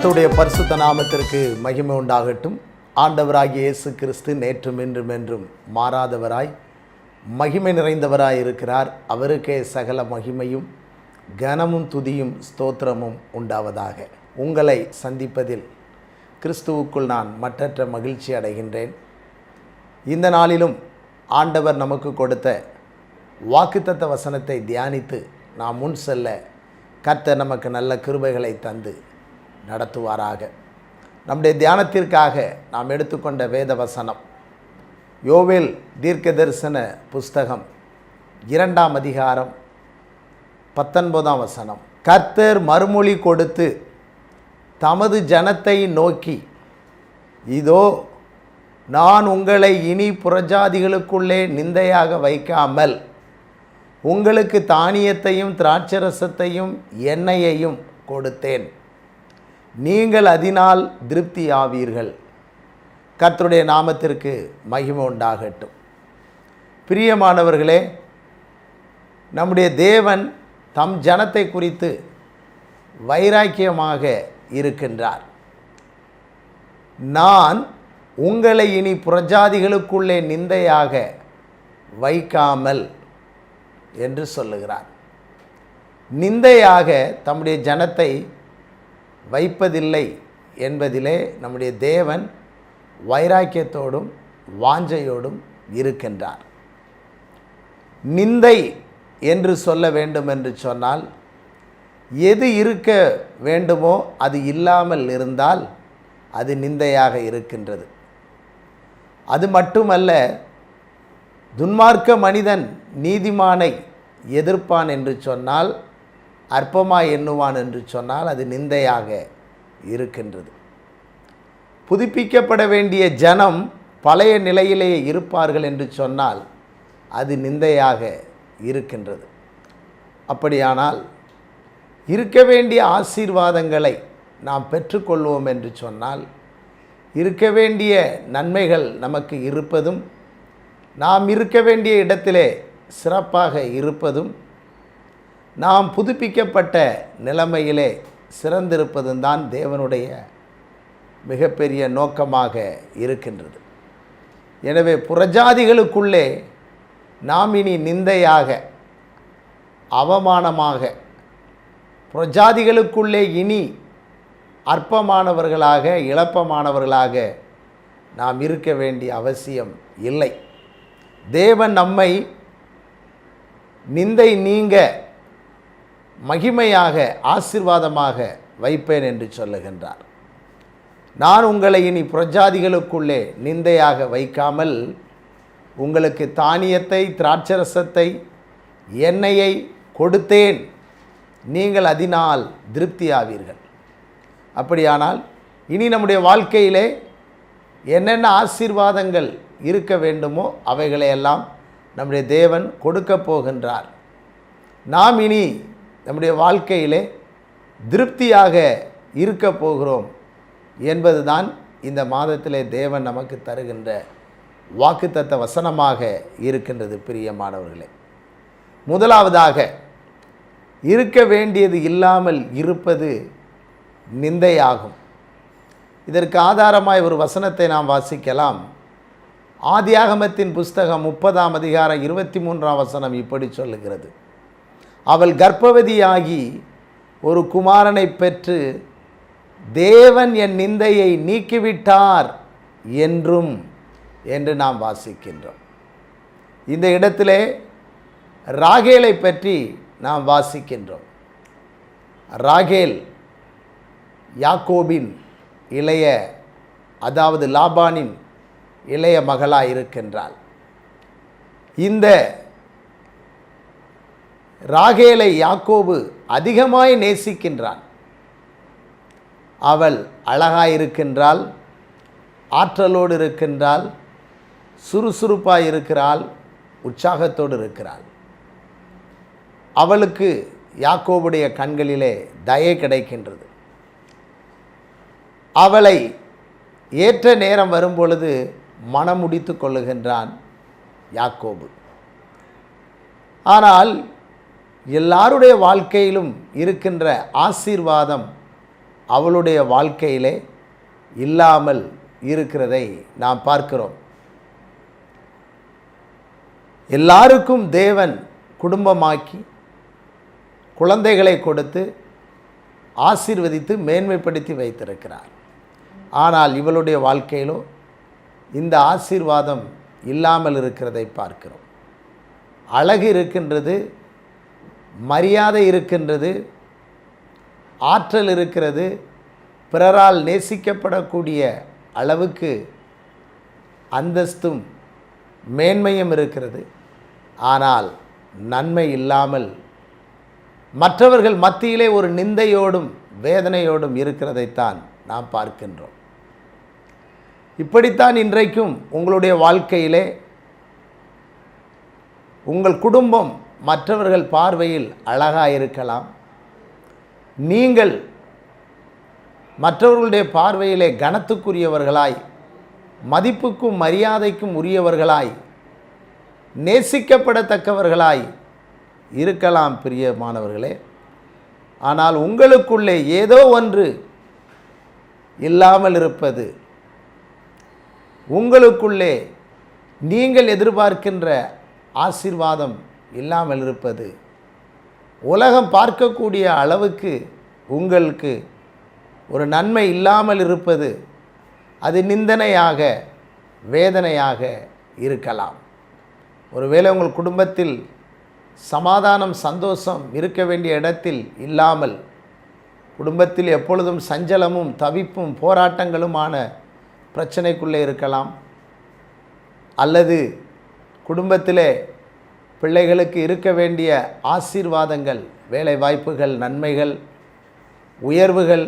கர்த்தருடைய பரிசுத்த நாமத்திற்கு மகிமை உண்டாகட்டும். ஆண்டவராகிய இயேசு கிறிஸ்து நேற்றும் இன்றும் என்றும் மாறாதவராய் மகிமை நிறைந்தவராய் இருக்கிறார். அவருக்கே சகல மகிமையும் கனமும் துதியும் ஸ்தோத்திரமும் உண்டாவதாக. உங்களை சந்திப்பதில் கிறிஸ்துவுக்குள் நான் மற்றற்ற மகிழ்ச்சி அடைகின்றேன். இந்த நாளிலும் ஆண்டவர் நமக்கு கொடுத்த வாக்குத்தத்த வசனத்தை தியானித்து நாம் முன் செல்ல கர்த்தர் நமக்கு நல்ல கிருபைகளை தந்து நடத்துவாராக. நம்முடைய தியானத்திற்காக நாம் எடுத்துக்கொண்ட வேத வசனம் யோவேல் தீர்க்க தரிசன புஸ்தகம் 2ஆம் அதிகாரம் 19ஆம் வசனம். கர்த்தர் மறுமொழி கொடுத்து தமது ஜனத்தை நோக்கி, இதோ நான் உங்களை இனி புறஜாதிகளுக்குள்ளே நிந்தையாக வைக்காமல் உங்களுக்கு தானியத்தையும் திராட்சரசத்தையும் எண்ணெயையும் கொடுத்தேன், நீங்கள் அதனால் திருப்தி ஆவீர்கள். கர்த்தருடைய நாமத்திற்கு மகிமை உண்டாகட்டும். பிரியமானவர்களே, நம்முடைய தேவன் தம் ஜனத்தை குறித்து வைராக்கியமாக இருக்கின்றார். நான் உங்களை இனி புறஜாதிகளுக்குள்ளே நிந்தையாக வைக்காமல் என்று சொல்லுகிறார். நிந்தையாக தம்முடைய ஜனத்தை வைப்பதில்லை என்பதிலே நம்முடைய தேவன் வைராக்கியத்தோடும் வாஞ்சையோடும் இருக்கின்றார். நிந்தை என்று சொல்ல வேண்டும் என்று சொன்னால், எது இருக்க வேண்டுமோ அது இல்லாமல் இருந்தால் அது நிந்தையாக இருக்கின்றது. அது மட்டுமல்ல, துன்மார்க்க மனிதன் நீதிமானை எதிர்ப்பான் என்று சொன்னால், அற்பமாய் எண்ணுவான் என்று சொன்னால் அது நிந்தையாக இருக்கின்றது. புதுப்பிக்கப்பட வேண்டிய ஜனம் பழைய நிலையிலேயே இருப்பார்கள் என்று சொன்னால் அது நிந்தையாக இருக்கின்றது. அப்படியானால் இருக்க வேண்டிய ஆசீர்வாதங்களை நாம் பெற்றுக்கொள்வோம் என்று சொன்னால், இருக்க வேண்டிய நன்மைகள் நமக்கு இருப்பதும், நாம் இருக்க வேண்டிய இடத்திலே சிறப்பாக இருப்பதும், நாம் புதுப்பிக்கப்பட்ட நிலைமையிலே சிறந்திருப்பதும் தான் தேவனுடைய மிகப்பெரிய நோக்கமாக இருக்கின்றது. எனவே புறஜாதிகளுக்குள்ளே நாம் இனி நிந்தையாக, அவமானமாக, புறஜாதிகளுக்குள்ளே இனி அற்பமானவர்களாக, இழப்பமானவர்களாக நாம் இருக்க வேண்டிய அவசியம் இல்லை. தேவன் நம்மை நிந்தை நீங்க மகிமையாக, ஆசீர்வாதமாக வைப்பேன் என்று சொல்லுகின்றார். நான் உங்களை இனி புறஜாதிகளுக்குள்ளே நிந்தையாக வைக்காமல் உங்களுக்கு தானியத்தை, திராட்சரசத்தை, எண்ணெயை கொடுத்தேன், நீங்கள் அதனால் திருப்தி ஆவீர்கள். அப்படியானால் இனி நம்முடைய வாழ்க்கையிலே என்னென்ன ஆசீர்வாதங்கள் இருக்க வேண்டுமோ அவைகளையெல்லாம் நம்முடைய தேவன் கொடுக்க போகின்றார். நாம் இனி நம்முடைய வாழ்க்கையிலே திருப்தியாக இருக்க போகிறோம் என்பதுதான் இந்த மாதத்திலே தேவன் நமக்கு தருகின்ற வாக்குத்தத்த வசனமாக இருக்கின்றது. பிரியமானவர்களே, முதலாவதாக, இருக்க வேண்டியது இல்லாமல் இருப்பது நிந்தையாகும். இதற்கு ஆதாரமாய் ஒரு வசனத்தை நாம் வாசிக்கலாம். ஆதியாகமத்தின் புஸ்தகம் 30ஆம் அதிகாரம் 23ஆம் வசனம் இப்படி சொல்லுகிறது. அவள் கர்ப்பவதியாகி ஒரு குமாரனை பெற்று தேவன் என் நிந்தையை நீக்கிவிட்டார் என்றும் என்று நாம் வாசிக்கின்றோம். இந்த இடத்திலே ராகேலை பற்றி நாம் வாசிக்கின்றோம். ராகேல் யாக்கோபின் இளைய, அதாவது லாபானின் இளைய மகளாய் இருக்கின்றாள். இந்த ராகேலை யாக்கோபு அதிகமாய் நேசிக்கின்றான். அவள் அழகாயிருக்கின்றாள், ஆற்றலோடு இருக்கின்றாள், சுறுசுறுப்பாய் இருக்கிறாள், உற்சாகத்தோடு இருக்கிறாள். அவளுக்கு யாக்கோபுடைய கண்களிலே தயை கிடைக்கின்றது. அவளை ஏற்ற நேரம் வரும்பொழுது மனமுடித்து கொள்ளுகின்றான் யாக்கோபு. ஆனால் எல்லாருடைய வாழ்க்கையிலும் இருக்கின்ற ஆசீர்வாதம் அவளுடைய வாழ்க்கையிலே இல்லாமல் இருக்கிறதை நாம் பார்க்கிறோம். எல்லாருக்கும் தேவன் குடும்பமாக்கி குழந்தைகளை கொடுத்து ஆசீர்வதித்து மேன்மைப்படுத்தி வைத்திருக்கிறார். ஆனால் இவளுடைய வாழ்க்கையிலோ இந்த ஆசீர்வாதம் இல்லாமல் இருக்கிறதை பார்க்கிறோம். அழகு இருக்கின்றது, மரியாதை இருக்கின்றது, ஆற்றல் இருக்கிறது, பிறரால் நேசிக்கப்படக்கூடிய அளவுக்கு அந்தஸ்தும் மேன்மையும் இருக்கிறது. ஆனால் நன்மை இல்லாமல் மற்றவர்கள் மத்தியிலே ஒரு நிந்தையோடும் வேதனையோடும் இருக்கிறதைத்தான் நாம் பார்க்கின்றோம். இப்படித்தான் இன்றைக்கும் உங்களுடைய வாழ்க்கையிலே உங்கள் குடும்பம் மற்றவர்கள் பார்வையில் அழகாக இருக்கலாம். நீங்கள் மற்றவர்களுடைய பார்வையிலே கனத்துக்குரியவர்களாய், மதிப்புக்கும் மரியாதைக்கும் உரியவர்களாய், நேசிக்கப்படத்தக்கவர்களாய் இருக்கலாம் பிரியமானவர்களே. ஆனால் உங்களுக்குள்ளே ஏதோ ஒன்று இல்லாமல் இருப்பது, உங்களுக்குள்ளே நீங்கள் எதிர்பார்க்கின்ற ஆசீர்வாதம் இல்லாமல் இருப்பது, உலகம் பார்க்கக்கூடிய அளவுக்கு உங்களுக்கு ஒரு நன்மை இல்லாமல் இருப்பது, அது நிந்தனையாக வேதனையாக இருக்கலாம். ஒருவேளை உங்கள் குடும்பத்தில் சமாதானம் சந்தோஷம் இருக்க வேண்டிய இடத்தில் இல்லாமல் குடும்பத்தில் எப்பொழுதும் சஞ்சலமும் தவிப்பும் போராட்டங்களுமான பிரச்சனைக்குள்ளே இருக்கலாம். அல்லது குடும்பத்திலே பிள்ளைகளுக்கு இருக்க வேண்டிய ஆசீர்வாதங்கள், வேலை வாய்ப்புகள், நன்மைகள், உயர்வுகள்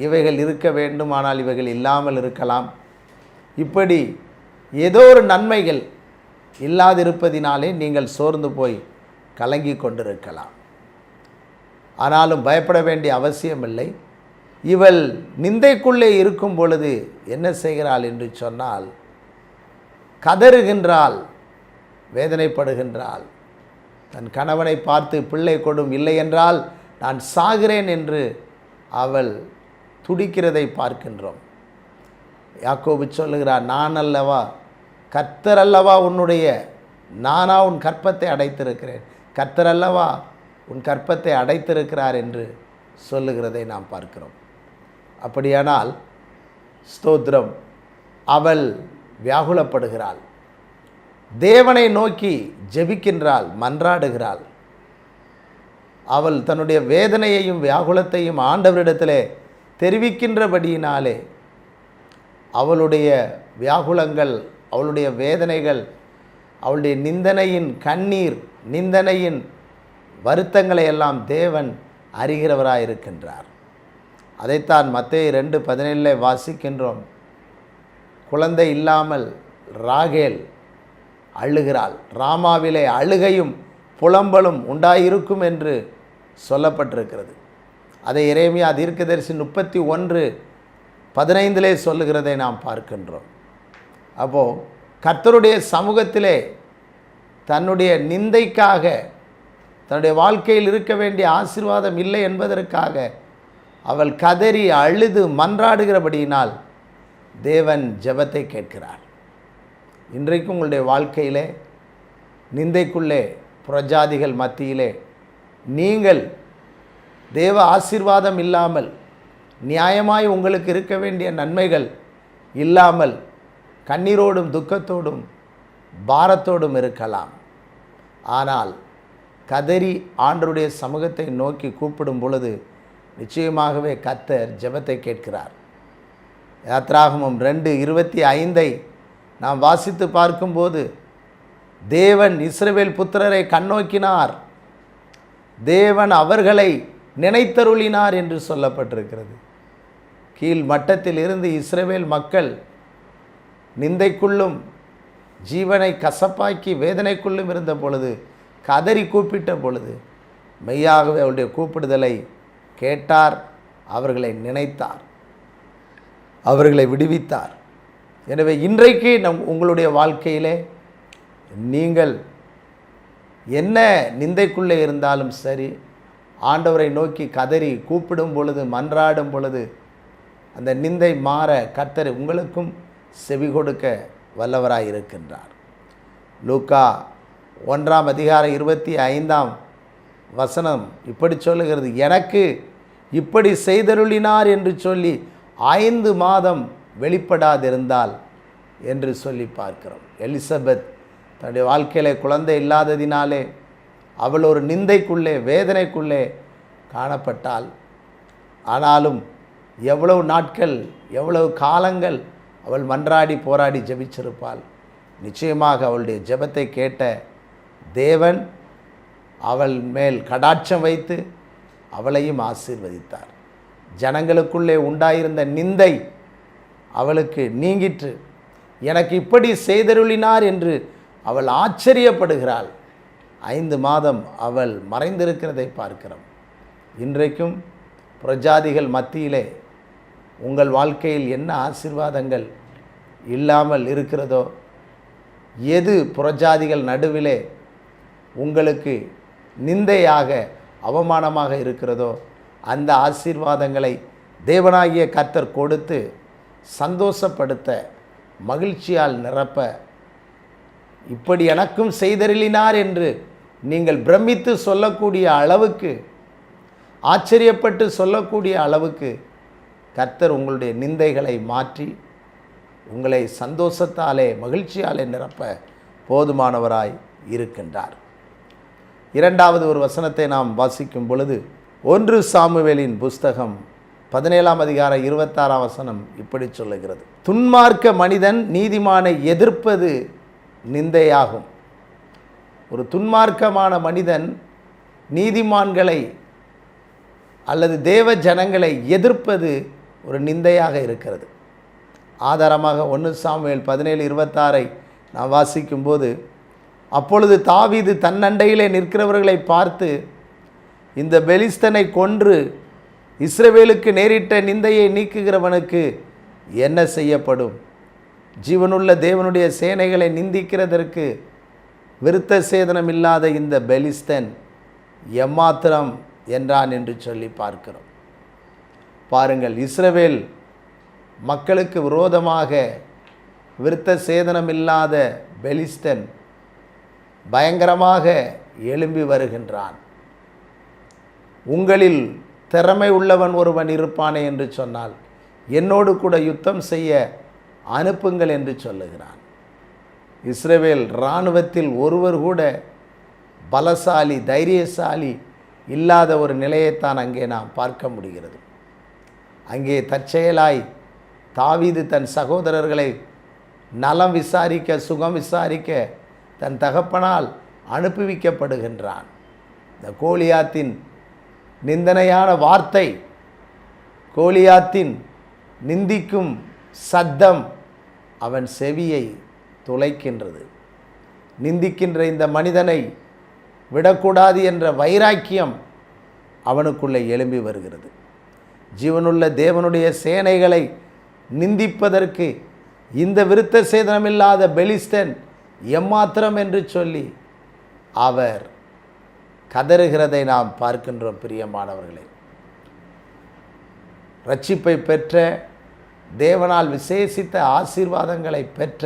இவைகள் இருக்க வேண்டும், ஆனால் இவைகள் இல்லாமல் இருக்கலாம். இப்படி ஏதோ ஒரு நன்மைகள் இல்லாதிருப்பதினாலே நீங்கள் சோர்ந்து போய் கலங்கி கொண்டிருக்கலாம். ஆனாலும் பயப்பட வேண்டிய அவசியமில்லை. இவள் நிந்தைக்குள்ளே இருக்கும் பொழுது என்ன செய்கிறாள் என்று சொன்னால், கதறுகின்றாள், வேதனைப்படுகின்றாள். தன் கணவனை பார்த்து பிள்ளை கொடும், இல்லை என்றால் நான் சாகிறேன் என்று அவள் துடிக்கிறதை பார்க்கின்றோம். யாக்கோபு சொல்லுகிறார், நான் அல்லவா, கர்த்தர் அல்லவா உன்னுடைய, நானா உன் கற்பத்தை அடைத்திருக்கிறேன், கர்த்தர் அல்லவா உன் கற்பத்தை அடைத்திருக்கிறார் என்று சொல்லுகிறதை நாம் பார்க்கிறோம். அப்படியானால் ஸ்தோத்திரம், அவள் வியாகுலப்படுகிறாள், தேவனை நோக்கி ஜெபிக்கின்றாள், மன்றாடுகிறாள். அவள் தன்னுடைய வேதனையையும் வியாகுலத்தையும் ஆண்டவரிடத்திலே தெரிவிக்கின்றபடியினாலே அவளுடைய வியாகுலங்கள், அவளுடைய வேதனைகள், அவளுடைய நிந்தனையின் கண்ணீர், நிந்தனையின் வருத்தங்களை எல்லாம் தேவன் அறிகிறவராயிருக்கின்றார். அதைத்தான் மத்தேயு 2:17 வாசிக்கின்றோம். குழந்தை இல்லாமல் ராகேல் அழுகிறாள், ராமாவிலே அழுகையும் புலம்பலும் உண்டாயிருக்கும் என்று சொல்லப்பட்டிருக்கிறது. அதை எரேமியா தீர்க்கதரிசி 31:15 சொல்லுகிறதை நாம் பார்க்கின்றோம். அப்போது கர்த்தருடைய சமூகத்திலே தன்னுடைய நிந்தைக்காக, தன்னுடைய வாழ்க்கையில் இருக்க வேண்டிய ஆசீர்வாதம் இல்லை என்பதற்காக அவள் கதறி அழுது மன்றாடுகிறபடியினால் தேவன் ஜெபத்தை கேட்கிறார். இன்றைக்கும் உங்களுடைய வாழ்க்கையிலே நிந்தைக்குள்ளே, புறஜாதிகள் மத்தியிலே நீங்கள் தேவ ஆசீர்வாதம் இல்லாமல், நியாயமாய் உங்களுக்கு இருக்க வேண்டிய நன்மைகள் இல்லாமல் கண்ணீரோடும் துக்கத்தோடும் பாரத்தோடும் இருக்கலாம். ஆனால் கதறி ஆண்டவருடைய சமூகத்தை நோக்கி கூப்பிடும் பொழுது நிச்சயமாகவே கர்த்தர் ஜெபத்தை கேட்கிறார். யாத்ராகமம் 2:25 நாம் வாசித்து பார்க்கும்போது, தேவன் இஸ்ரவேல் புத்திரரை கண்ணோக்கினார், தேவன் அவர்களை நினைத்தருளினார் என்று சொல்லப்பட்டிருக்கிறது. கீழ் மட்டத்தில் இருந்து இஸ்ரவேல் மக்கள் நிந்தைக்குள்ளும் ஜீவனை கசப்பாக்கி வேதனைக்குள்ளும் இருந்த பொழுது, கதறி கூப்பிட்ட பொழுது மெய்யாகவே அவருடைய கூப்பிடுதலை கேட்டார், அவர்களை நினைத்தார், அவர்களை விடுவித்தார். எனவே இன்றைக்கு உங்களுடைய வாழ்க்கையிலே நீங்கள் என்ன நிந்தைக்குள்ளே இருந்தாலும் சரி, ஆண்டவரை நோக்கி கதறி கூப்பிடும் பொழுது, மன்றாடும் பொழுது அந்த நிந்தை மாற கர்த்தர் உங்களுக்கும் செவி கொடுக்க வல்லவராய் இருக்கின்றார். லூக்கா 1:25 இப்படி சொல்லுகிறது, எனக்கு இப்படி செய்தருளினார் என்று சொல்லி 5 மாதம் வெளிப்படாதிருந்தால் என்று சொல்லி பார்க்கிறோம். எலிசபெத் தன்னுடைய வாழ்க்கையில் குழந்தை இல்லாததினாலே அவள் ஒரு நிந்தைக்குள்ளே வேதனைக்குள்ளே காணப்பட்டாள். ஆனாலும் எவ்வளவு நாட்கள் எவ்வளவு காலங்கள் அவள் மன்றாடி போராடி ஜெபிச்சிருப்பாள். நிச்சயமாக அவளுடைய ஜெபத்தை கேட்ட தேவன் அவள் மேல் கடாட்சம் வைத்து அவளையும் ஆசீர்வதித்தார். ஜனங்களுக்குள்ளே உண்டாயிருந்த நிந்தை அவளுக்கு நீங்கிற்று. எனக்கு இப்படி செய்தருளினார் என்று அவள் ஆச்சரியப்படுகிறாள். 5 மாதம் அவள் மறைந்திருக்கிறதை பார்க்கிறோம். இன்றைக்கும் புறஜாதிகள் மத்தியிலே உங்கள் வாழ்க்கையில் என்ன ஆசீர்வாதங்கள் இல்லாமல் இருக்கிறதோ, எது புறஜாதிகள் நடுவிலே உங்களுக்கு நிந்தையாக அவமானமாக இருக்கிறதோ, அந்த ஆசீர்வாதங்களை தேவனாகிய கர்த்தர் கொடுத்து சந்தோஷப்படுத்த, மகிழ்ச்சியால் நிரப்ப, இப்படி எனக்கும் செய்தருளினார் என்று நீங்கள் பிரமித்து சொல்லக்கூடிய அளவுக்கு, ஆச்சரியப்பட்டு சொல்லக்கூடிய அளவுக்கு கர்த்தர் உங்களுடைய நிந்தைகளை மாற்றி உங்களை சந்தோஷத்தாலே மகிழ்ச்சியாலே நிரப்ப போதுமானவராய் இருக்கின்றார். 2வது ஒரு வசனத்தை நாம் வாசிக்கும் பொழுது 1 சாமுவேலின் புஸ்தகம் 17:26 இப்படி சொல்லுகிறது, துன்மார்க்க மனிதன் நீதிமானை எதிர்ப்பது நிந்தையாகும். ஒரு துன்மார்க்கமான மனிதன் நீதிமான்களை அல்லது தேவ ஜனங்களை எதிர்ப்பது ஒரு நிந்தையாக இருக்கிறது. ஆதாரமாக 1 சாமுவேல் 17:26 நாம் வாசிக்கும்போது, அப்பொழுது தாவீது தன்னண்டையிலே நிற்கிறவர்களை பார்த்து, இந்த பெலிஸ்தனை கொன்று இஸ்ரவேலுக்கு நேரிட்ட நிந்தையை நீக்குகிறவனுக்கு என்ன செய்யப்படும்? ஜீவனுள்ள தேவனுடைய சேனைகளை நிந்திக்கிறதற்கு விருத்த சேதனம் இல்லாத இந்த பெலிஸ்தன் எம்மாத்திரம் என்றான் என்று சொல்லி பார்க்கிறோம். பாருங்கள், இஸ்ரவேல் மக்களுக்கு விரோதமாக விருத்த சேதனம் இல்லாத பெலிஸ்தன் பயங்கரமாக எழும்பி வருகின்றான். உங்களில் திறமை உள்ளவன் ஒருவன் இருப்பானே என்று சொன்னால் என்னோடு கூட யுத்தம் செய்ய அனுப்புங்கள் என்று சொல்லுகிறான். இஸ்ரவேல் இராணுவத்தில் ஒருவர் கூட பலசாலி தைரியசாலி இல்லாத ஒரு நிலையைத்தான் அங்கே நாம் பார்க்க முடிகிறது. அங்கே தற்செயலாய் தாவீது தன் சகோதரர்களை நலம் விசாரிக்க, சுகம் விசாரிக்க தன் தகப்பனால் அனுப்புவிக்கப்படுகின்றான். இந்த கோலியாத்தின் நிந்தனையான வார்த்தை, கோலியாத்தின் நிந்திக்கும் சத்தம் அவன் செவியை துளைக்கின்றது. நிந்திக்கின்ற இந்த மனிதனை விடக்கூடாது என்ற வைராக்கியம் அவனுக்குள்ளே எழும்பி வருகிறது. ஜீவனுள்ள தேவனுடைய சேனைகளை நிந்திப்பதற்கு இந்த விருத்த சேதனமில்லாத பெலிஸ்தன் எம்மாத்திரம் என்று சொல்லி அவர் கதறுகிறதை நாம் பார்க்கின்றோம். பிரியமானவர்களே, ரட்சிப்பை பெற்ற, தேவனால் விசேஷித்த ஆசீர்வாதங்களை பெற்ற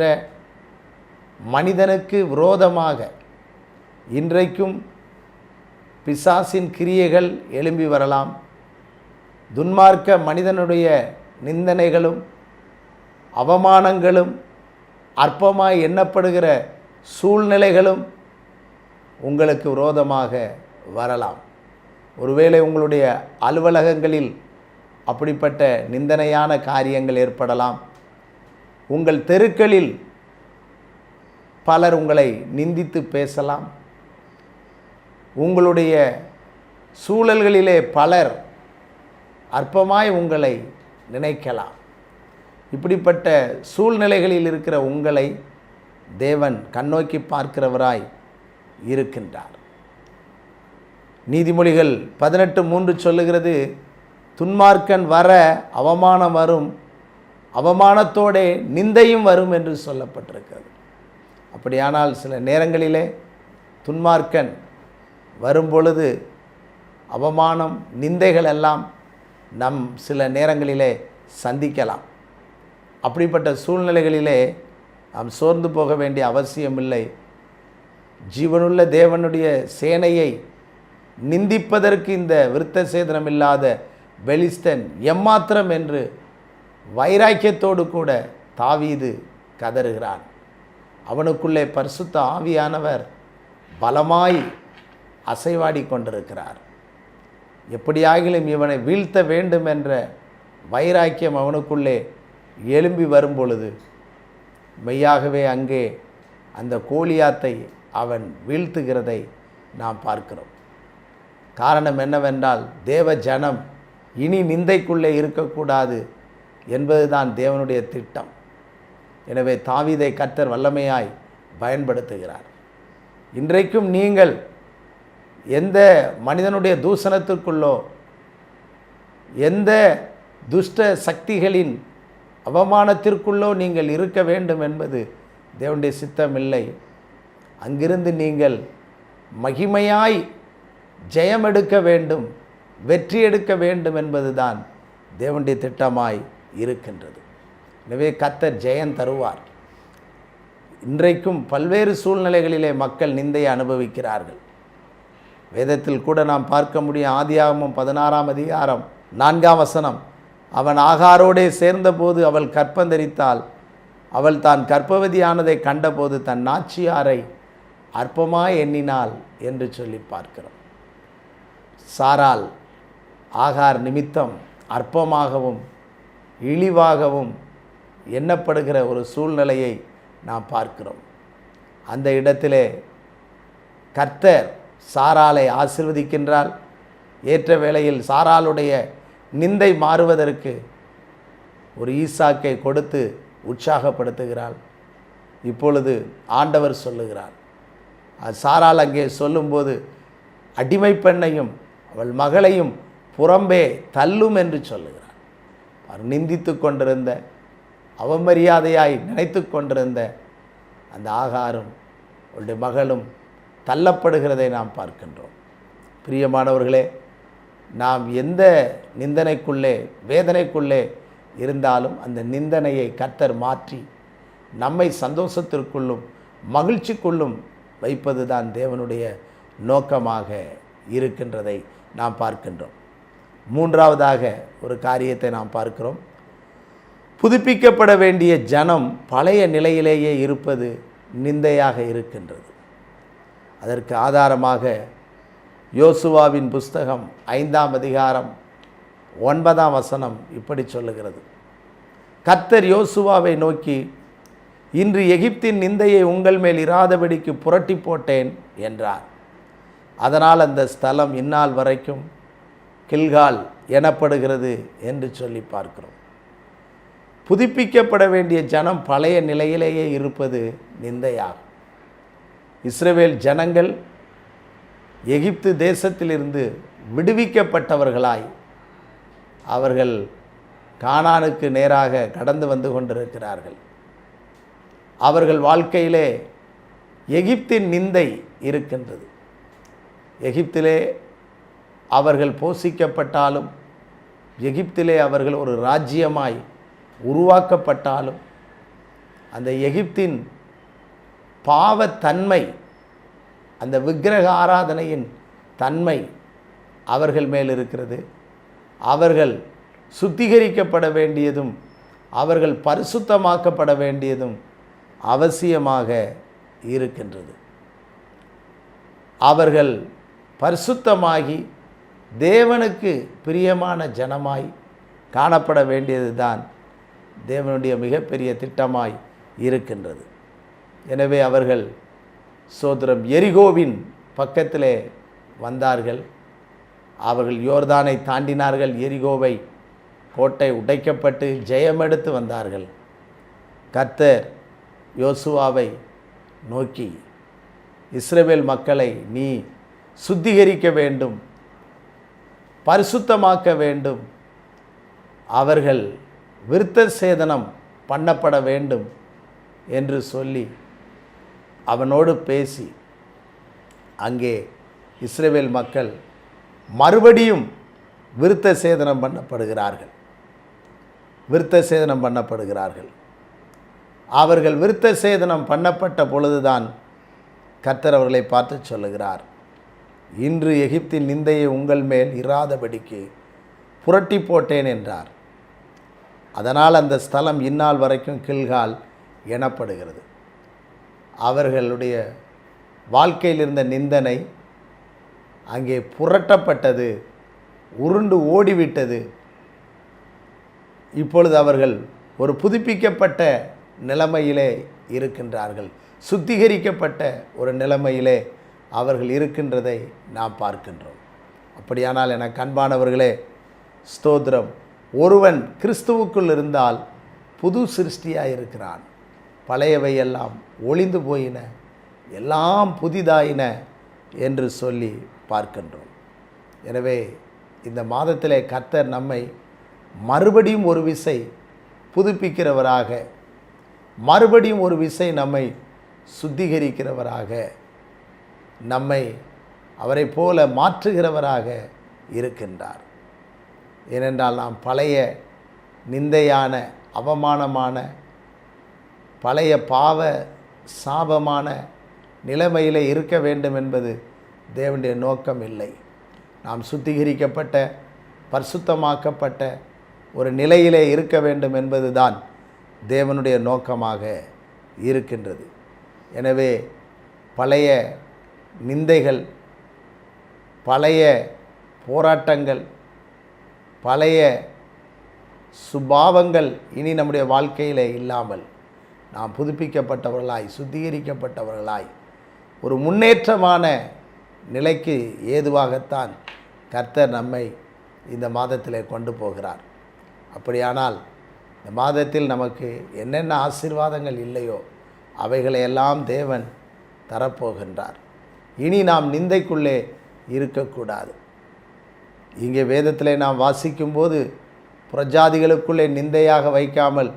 மனிதனுக்கு விரோதமாக இன்றைக்கும் பிசாசின் கிரியைகள் எழும்பி வரலாம். துன்மார்க்க மனிதனுடைய நிந்தனைகளும் அவமானங்களும் அற்பமாய் எண்ணப்படுகிற சூழ்நிலைகளும் உங்களுக்கு விரோதமாக வரலாம். ஒருவேளை உங்களுடைய அலுவலகங்களில் அப்படிப்பட்ட நிந்தனையான காரியங்கள் ஏற்படலாம். உங்கள் தெருக்களில் பலர் உங்களை நிந்தித்து பேசலாம். உங்களுடைய சூழல்களிலே பலர் அற்பமாய் உங்களை நினைக்கலாம். இப்படிப்பட்ட சூழ்நிலைகளில் இருக்கிற உங்களை தேவன் கண்ணோக்கி பார்க்கிறவராய் இருக்கின்றார். நீதிமொழிகள் 18:3 சொல்லுகிறது, துன்மார்க்கன் வர அவமானம் வரும், அவமானத்தோடே நிந்தையும் வரும் என்று சொல்லப்பட்டிருக்கிறது. அப்படியானால் சில நேரங்களிலே துன்மார்க்கன் வரும்பொழுது அவமானம் நிந்தைகள் எல்லாம் நம் சில நேரங்களிலே சந்திக்கலாம். அப்படிப்பட்ட சூழ்நிலைகளிலே நாம் சோர்ந்து போக வேண்டிய அவசியமில்லை. ஜீவனுள்ள தேவனுடைய சேனையை நிந்திப்பதற்கு இந்த விருத்த சேதனம் இல்லாத பெலிஸ்தன் எம்மாத்திரம் என்று வைராக்கியத்தோடு கூட தாவீது கதறுகிறான். அவனுக்குள்ளே பரிசுத்த ஆவியானவர் பலமாய் அசைவாடி கொண்டிருக்கிறார். எப்படியாகிலும் இவனை வீழ்த்த வேண்டும் என்ற வைராக்கியம் அவனுக்குள்ளே எழும்பி வரும் பொழுது மெய்யாகவே அங்கே அந்த கோலியாத்தை அவன் வீழ்த்துகிறதை நாம் பார்க்கிறோம். காரணம் என்னவென்றால் தேவ ஜனம் இனி நிந்தைக்குள்ளே இருக்கக்கூடாது என்பதுதான் தேவனுடைய திட்டம். எனவே தாவீதை கர்த்தர் வல்லமையாய் பயன்படுத்துகிறார். இன்றைக்கும் நீங்கள் எந்த மனிதனுடைய தூஷணத்திற்குள்ளோ எந்த துஷ்ட சக்திகளின் அவமானத்திற்குள்ளோ நீங்கள் இருக்க வேண்டும் என்பது தேவனுடைய சித்தமில்லை. அங்கிருந்து நீங்கள் மகிமையாய் ஜெயம் எடுக்க வேண்டும், வெற்றி எடுக்க வேண்டும் என்பதுதான் தேவனுடைய திட்டமாய் இருக்கின்றது. எனவே கர்த்தர் ஜெயம் தருவார். இன்றைக்கும் பல்வேறு சூழ்நிலைகளிலே மக்கள் நிந்தையை அனுபவிக்கிறார்கள். வேதத்தில் கூட நாம் பார்க்க முடியும். ஆதியாகமம் 16ஆம் அதிகாரம் 4ஆம் வசனம், அவன் ஆகாரோடே சேர்ந்தபோது அவள் கற்பந்தரித்தாள். அவள் தான் கர்ப்பவதியானதை கண்டபோது தன் நாச்சியாரை அற்பமாய் எண்ணினாள் என்று சொல்லி பார்க்கிறோம். சாராள் ஆகார் நிமித்தம் அற்பமாகவும் இழிவாகவும் எண்ணப்படுகிற ஒரு சூழ்நிலையை நாம் பார்க்கிறோம். அந்த இடத்திலே கர்த்தர் சாராளை ஆசீர்வதிக்கின்றார். ஏற்ற வேளையில் சாராளுடைய நிந்தை மாறுவதற்கு ஒரு ஈசாக்கை கொடுத்து உற்சாகப்படுத்துகிறாள். இப்பொழுது ஆண்டவர் சொல்லுகிறார். சாராள் அங்கே சொல்லும்போது அடிமை பெண்ணையும் அவள் மகளையும் புறம்பே தள்ளும் என்று சொல்லுகிறார். நிந்தித்து கொண்டிருந்த, அவமரியாதையாய் நினைத்து கொண்டிருந்த அந்த ஆகாரும் அவளுடைய மகளும் தள்ளப்படுகிறதை நாம் பார்க்கின்றோம். பிரியமானவர்களே, நாம் எந்த நிந்தனைக்குள்ளே வேதனைக்குள்ளே இருந்தாலும் அந்த நிந்தனையை கர்த்தர் மாற்றி நம்மை சந்தோஷத்திற்குள்ளும் மகிழ்ச்சிக்குள்ளும் வைப்பது தான் தேவனுடைய நோக்கமாக இருக்கின்றதை நாம் பார்க்கின்றோம். மூன்றாவதாக ஒரு காரியத்தை நாம் பார்க்கிறோம். புதுப்பிக்கப்பட வேண்டிய ஜனம் பழைய நிலையிலேயே இருப்பது நிந்தையாக இருக்கின்றது. அதற்கு ஆதாரமாக யோசுவாவின் புஸ்தகம் 5ஆம் அதிகாரம் 9ஆம் வசனம் இப்படி சொல்லுகிறது. கர்த்தர் யோசுவாவை நோக்கி, இன்று எகிப்தின் நிந்தையை உங்கள் மேல் இராதபடிக்கு புரட்டி போட்டேன் என்றார். அதனால் அந்த ஸ்தலம் இந்நாள் வரைக்கும் கில்கால் எனப்படுகிறது என்று சொல்லி பார்க்கிறோம். புதுப்பிக்கப்பட வேண்டிய ஜனம் பழைய நிலையிலேயே இருப்பது நிந்தையாகும். இஸ்ரவேல் ஜனங்கள் எகிப்து தேசத்திலிருந்து விடுவிக்கப்பட்டவர்களாய் அவர்கள் கானானுக்கு நேராக கடந்து வந்து கொண்டிருக்கிறார்கள். அவர்கள் வாழ்க்கையிலே எகிப்தின் நிந்தை இருக்கின்றது. எகிப்திலே அவர்கள் போஷிக்கப்பட்டாலும், எகிப்திலே அவர்கள் ஒரு ராஜ்யமாய் உருவாக்கப்பட்டாலும், அந்த எகிப்தின் பாவத்தன்மை, அந்த விக்கிரக ஆராதனையின் தன்மை அவர்கள் மேல் இருக்கிறது. அவர்கள் சுத்திகரிக்கப்பட வேண்டியதும் அவர்கள் பரிசுத்தமாக்கப்பட வேண்டியதும் அவசியமாக இருக்கின்றது. அவர்கள் பரிசுத்தமாகி தேவனுக்கு பிரியமான ஜனமாய் காணப்பட வேண்டியது தான் தேவனுடைய மிகப்பெரிய திட்டமாய் இருக்கின்றது. எனவே அவர்கள் சோதரம் எரிகோவின் பக்கத்திலே வந்தார்கள். அவர்கள் யோர்தானை தாண்டினார்கள். எரிகோவை கோட்டை உடைக்கப்பட்டு ஜெயமெடுத்து வந்தார்கள். கர்த்தர் யோசுவாவை நோக்கி, இஸ்ரவேல் மக்களை நீ சுத்திகரிக்க வேண்டும், பரிசுத்தமாக்க வேண்டும், அவர்கள் விருத்த சேதனம் பண்ணப்பட வேண்டும் என்று சொல்லி அவனோடு பேசி அங்கே இஸ்ரவேல் மக்கள் மறுபடியும் விருத்த சேதனம் பண்ணப்படுகிறார்கள். விருத்த சேதனம் பண்ணப்படுகிறார்கள். அவர்கள் விருத்த சேதனம் பண்ணப்பட்ட பொழுதுதான் கர்த்தர் அவர்களை பார்த்து சொல்லுகிறார், இன்று எகிப்தின் நிந்தையை உங்கள் மேல் இராதபடிக்கு புரட்டி போட்டேன் என்றார். அதனால் அந்த ஸ்தலம் இந்நாள் வரைக்கும் கில்கால் எனப்படுகிறது. அவர்களுடைய வாழ்க்கையில் இருந்த நிந்தனை அங்கே புரட்டப்பட்டது, உருண்டு ஓடிவிட்டது. இப்பொழுது அவர்கள் ஒரு புதுப்பிக்கப்பட்ட நிலைமையிலே இருக்கின்றார்கள். சுத்திகரிக்கப்பட்ட ஒரு நிலைமையிலே அவர்கள் இருக்கின்றதை நாம் பார்க்கின்றோம். அப்படியானால் எனக்கு அன்பானவர்களே, ஸ்தோத்திரம், ஒருவன் கிறிஸ்துவுக்குள் இருந்தால் புது சிருஷ்டியாக இருக்கிறான். பழையவையெல்லாம் ஒளிந்து போயின, எல்லாம் புதிதாயின என்று சொல்லி பார்க்கின்றோம். எனவே இந்த மாதத்திலே கர்த்தர் நம்மை மறுபடியும் ஒரு விசை புதுப்பிக்கிறவராக, மறுபடியும் ஒரு விசை நம்மை சுத்திகரிக்கிறவராக, நம்மை அவரை போல மாற்றுகிறவராக இருக்கின்றார். ஏனென்றால் நாம் பழைய நிந்தையான, அவமானமான, பழைய பாவ சாபமான நிலைமையில் இருக்க வேண்டும் என்பது தேவனுடைய நோக்கம் இல்லை. நாம் சுத்திகரிக்கப்பட்ட, பரிசுத்தமாக்கப்பட்ட ஒரு நிலையிலே இருக்க வேண்டும் என்பது தான் தேவனுடைய நோக்கமாக இருக்கின்றது. எனவே பழைய நிந்தைகள், பழைய போராட்டங்கள், பழைய சுபாவங்கள் இனி நம்முடைய வாழ்க்கையில் இல்லாமல் நாம் புதுப்பிக்கப்பட்டவர்களாய், சுத்திகரிக்கப்பட்டவர்களாய் ஒரு முன்னேற்றமான நிலைக்கு ஏதுவாகத்தான் கர்த்தர் நம்மை இந்த மாதத்திலே கொண்டு போகிறார். அப்படியானால் இந்த மாதத்தில் நமக்கு என்னென்ன ஆசீர்வாதங்கள் இல்லையோ அவைகளையெல்லாம் தேவன் தரப்போகின்றார். இனி நாம் நிந்தைக்குள்ளே இருக்கக்கூடாது. இங்கே வேதத்திலே நாம் வாசிக்கும்போது, புறஜாதிகளுக்குள்ளே நிந்தையாக வைக்காமல்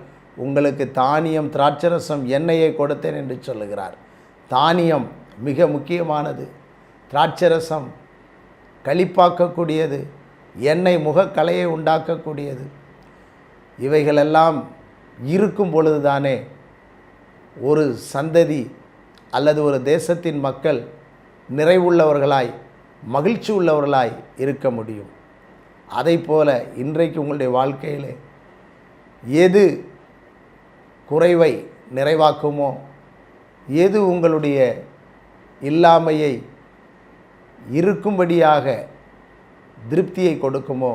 உங்களுக்கு தானியம், திராட்சரசம், எண்ணெயை கொடுத்தேன் என்று சொல்லுகிறார். தானியம் மிக முக்கியமானது, திராட்சரசம் களிப்பாக்கக்கூடியது, எண்ணெய் முகக்கலையை உண்டாக்கக்கூடியது. இவைகளெல்லாம் இருக்கும் பொழுதுதானே ஒரு சந்ததி அல்லது ஒரு தேசத்தின் மக்கள் நிறைவுள்ளவர்களாய், மகிழ்ச்சி உள்ளவர்களாய் இருக்க முடியும். அதைப்போல இன்றைக்கு உங்களுடைய வாழ்க்கையில் எது குறைவை நிறைவாக்குமோ, எது உங்களுடைய இல்லாமையை இருக்கும்படியாக திருப்தியை கொடுக்குமோ,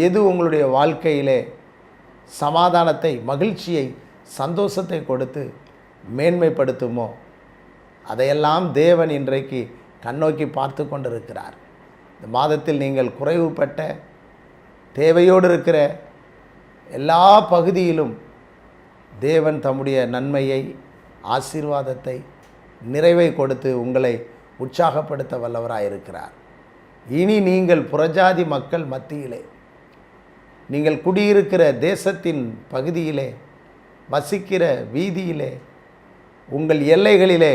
எது உங்களுடைய வாழ்க்கையிலே சமாதானத்தை, மகிழ்ச்சியை, சந்தோஷத்தை கொடுத்து மேன்மைப்படுத்துமோ, அதையெல்லாம் தேவன் இன்றைக்கு கண்ணோக்கி பார்த்து கொண்டிருக்கிறார். இந்த மாதத்தில் நீங்கள் குறைவுபட்ட, தேவையோடு இருக்கிற எல்லா பகுதியிலும் தேவன் தம்முடைய நன்மையை, ஆசீர்வாதத்தை, நிறைவை கொடுத்து உங்களை உற்சாகப்படுத்த வல்லவராயிருக்கிறார். இனி நீங்கள் புறஜாதி மக்கள் மத்தியிலே, நீங்கள் குடியிருக்கிற தேசத்தின் பகுதியிலே, வசிக்கிற வீதியிலே, உங்கள் எல்லைகளிலே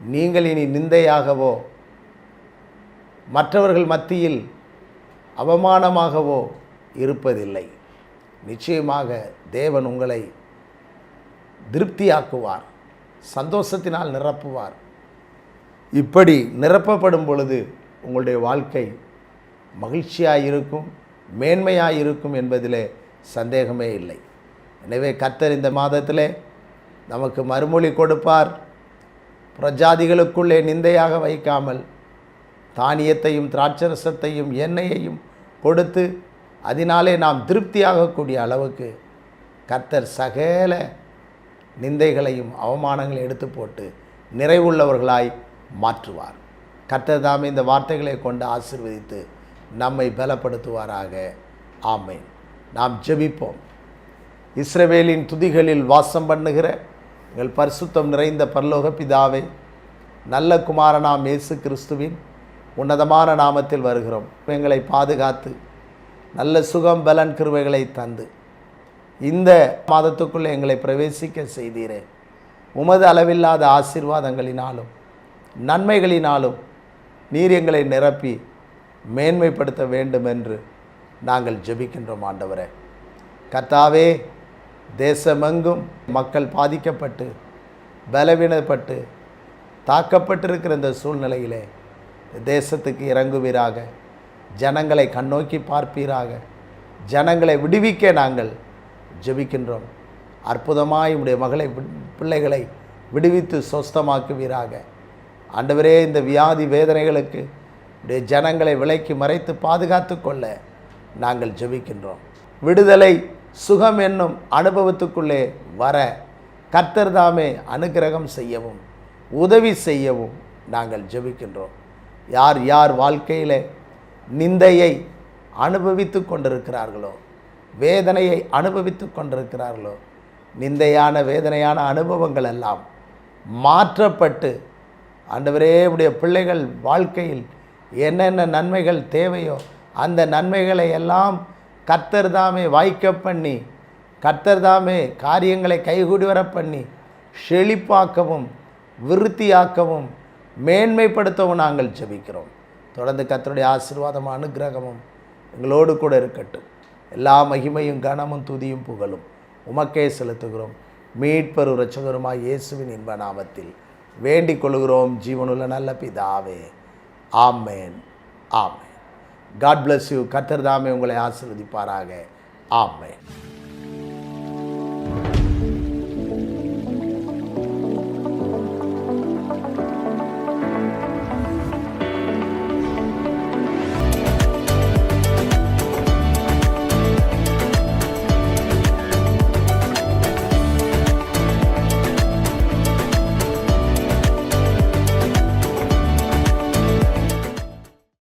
நீங்கள் இனி நிந்தையாகவோ, மற்றவர்கள் மத்தியில் அவமானமாகவோ இருப்பதில்லை. நிச்சயமாக தேவன் உங்களை திருப்தியாக்குவார், சந்தோஷத்தினால் நிரப்புவார். இப்படி நிரப்பப்படும் பொழுது உங்களுடைய வாழ்க்கை மகிழ்ச்சியாயிருக்கும், மேன்மையாயிருக்கும் என்பதிலே சந்தேகமே இல்லை. எனவே கர்த்தர் இந்த மாதத்திலே நமக்கு மறுமொழி கொடுப்பார். புறஜாதிகளுக்குள்ளே நிந்தையாக வைக்காமல் தானியத்தையும், திராட்சரசத்தையும், எண்ணெயையும் கொடுத்து அதனாலே நாம் திருப்தியாகக்கூடிய அளவுக்கு கர்த்தர் சகல நிந்தைகளையும் அவமானங்களை எடுத்து போட்டு நிறைவுள்ளவர்களாய் மாற்றுவார். கர்த்தர் தாமே இந்த வார்த்தைகளை கொண்டு ஆசீர்வதித்து நம்மை பலப்படுத்துவாராக. ஆமென். நாம் ஜெபிப்போம். இஸ்ரவேலின் துதிகளில் வாசம் பண்ணுகிற எங்கள் பரிசுத்தம் நிறைந்த பரலோக பிதாவே, நல்ல குமாரனாம் இயேசு கிறிஸ்துவின் உன்னதமான நாமத்தில் வருகிறோம். எங்களை பாதுகாத்து நல்ல சுகம், பலன், கிருபைகளை தந்து இந்த மாதத்துக்குள்ளே எங்களை பிரவேசிக்க செய்தீரே. உமது அளவில்லாத ஆசீர்வாதங்களினாலும் நன்மைகளினாலும் நீர் எங்களை நிரப்பி மேன்மைப்படுத்த வேண்டும் என்று நாங்கள் ஜெபிக்கின்றோம். ஆண்டவரே, கர்த்தாவே, தேசமெங்கும் மக்கள் பாதிக்கப்பட்டு பலவீனப்பட்டு தாக்கப்பட்டிருக்கிற இந்த சூழ்நிலையிலே தேசத்துக்கு இறங்குவீராக. ஜனங்களை கண்ணோக்கி பார்ப்பீராக. ஜனங்களை விடுவிக்க நாங்கள் ஜெபிக்கின்றோம். அற்புதமாய் உடைய பிள்ளைகளை விடுவித்து சொஸ்தமாக்குவீராக. ஆண்டவரே, இந்த வியாதி வேதனைகளுக்கு உடைய ஜனங்களை விலக்கி மறைத்து பாதுகாத்து கொள்ள நாங்கள் ஜெபிக்கின்றோம். விடுதலை சுகம் என்னும் அனுபவத்துக்குள்ளே வர கர்த்தர் தாமே அனுக்கிரகம் செய்யவும் உதவி செய்யவும் நாங்கள் ஜெபிக்கின்றோம். யார் யார் வாழ்க்கையில் நிந்தையை அனுபவித்து கொண்டிருக்கிறார்களோ, வேதனையை அனுபவித்து கொண்டிருக்கிறார்களோ, நிந்தையான வேதனையான அனுபவங்கள் எல்லாம் மாற்றப்பட்டு ஆண்டவரே, உடைய பிள்ளைகள் வாழ்க்கையில் என்னென்ன நன்மைகள் தேவையோ அந்த நன்மைகளை எல்லாம் கர்த்தர் தாமே வாய்க்க பண்ணி, கர்த்தர் தாமே காரியங்களை கைகூடி வர பண்ணி செழிப்பாக்கவும் விருத்தியாக்கவும் மேன்மைப்படுத்தவும் நாங்கள் ஜெபிக்கிறோம். தொடர்ந்து கர்த்தருடைய ஆசீர்வாதமும் அனுக்கிரகமும் எங்களோடு கூட இருக்கட்டும். எல்லா மகிமையும் கனமும் துதியும் புகழும் உமக்கே செலுத்துகிறோம். மீட்பர் இரட்சகருமாய் இயேசுவின் இன்ப நாமத்தில் வேண்டிக் கொள்கிறோம் ஜீவனுள்ள நல்ல பிதாவே. ஆமேன், ஆமேன். God bless you. கர்த்தர் தாமே உங்களை ஆசீர்வதிப்பாராக. ஆமேன்.